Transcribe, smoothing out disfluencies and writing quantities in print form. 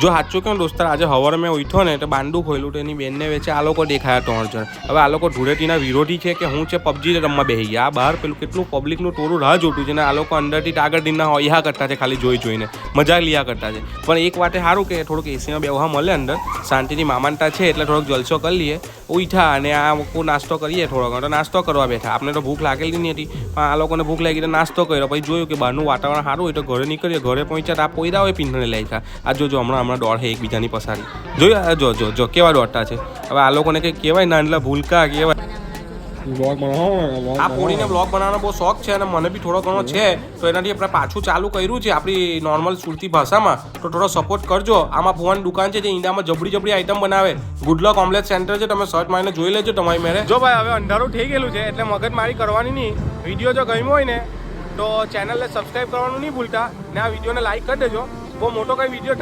જો સાચું કેમ દોસ્તાર, આજે સવારે મેં ઉઠ્યો ને તો બાંડું ખોલ્યું તો એની બેનને વેચે આ લોકો દેખાયા 3 જણ. હવે આ લોકો ધૂળેટીના વિરોધી છે કે હું છે પબજી રમવા બેસી ગયા. આ બહાર પેલું કેટલું પબ્લિકનું ટોળું રાહ જોતું છે ને આ લોકો અંદરથી ટાગર ડીનના હોયા કરતા છે, ખાલી જોઈને મજા લિયા કરતા છે. પણ એક વાતે સારું કે થોડુંક એસીમાં બેહવા મળે અંદર શાંતિથી. મામાનતા છે એટલે થોડોક જલસો કરી લઈએ. ઉઠ્યા અને આ લોકો નાસ્તો કરીએ, થોડોક તો નાસ્તો કરવા બેઠા. આપણે તો ભૂખ લાગેલી નહીં હતી પણ આ લોકોને ભૂખ લાગી તો નાસ્તો કર્યો. પછી જોયું કે બહારનું વાતાવરણ સારું હોય તો ઘરે નીકળીએ. ઘરે પહોંચ્યા આ પોયરા હોય પીંધણે લઈ ગયા. આ જોજો હમણાં દોડ છે એકબીજાની પસારી. જોયું જો કેવા દોડતા છે. હવે આ લોકોને કંઈક કહેવાય નાનલા ભૂલકા કહેવાય. આ પોળીને બ્લોગ બનાવવાનો બહુ શોખ છે અને મને બી થોડો ઘણો છે, તો એનાથી આપણે પાછું ચાલુ કર્યું છે આપણી નોર્મલ સુરતી ભાષામાં. તો થોડો સપોર્ટ કરજો. આમાં ભુવન દુકાન છે જે ઈંડામાં જબરી આઈટમ બનાવે. ગુડલક ઓમલેટ સેન્ટર છે, તમે સર્ચ મારીને જોઈ લેજો તમારી મેરે. જો ભાઈ હવે અંધારું થઈ ગયેલું છે એટલે મગજમારી કરવાની નહીં. વિડીયો જો ગમ્યો હોય ને તો ચેનલને સબસ્ક્રાઈબ કરવાનું નહીં ભૂલતા ને આ વિડીયોને લાઈક કરી દેજો. બહુ મોટો કઈ વિડીયો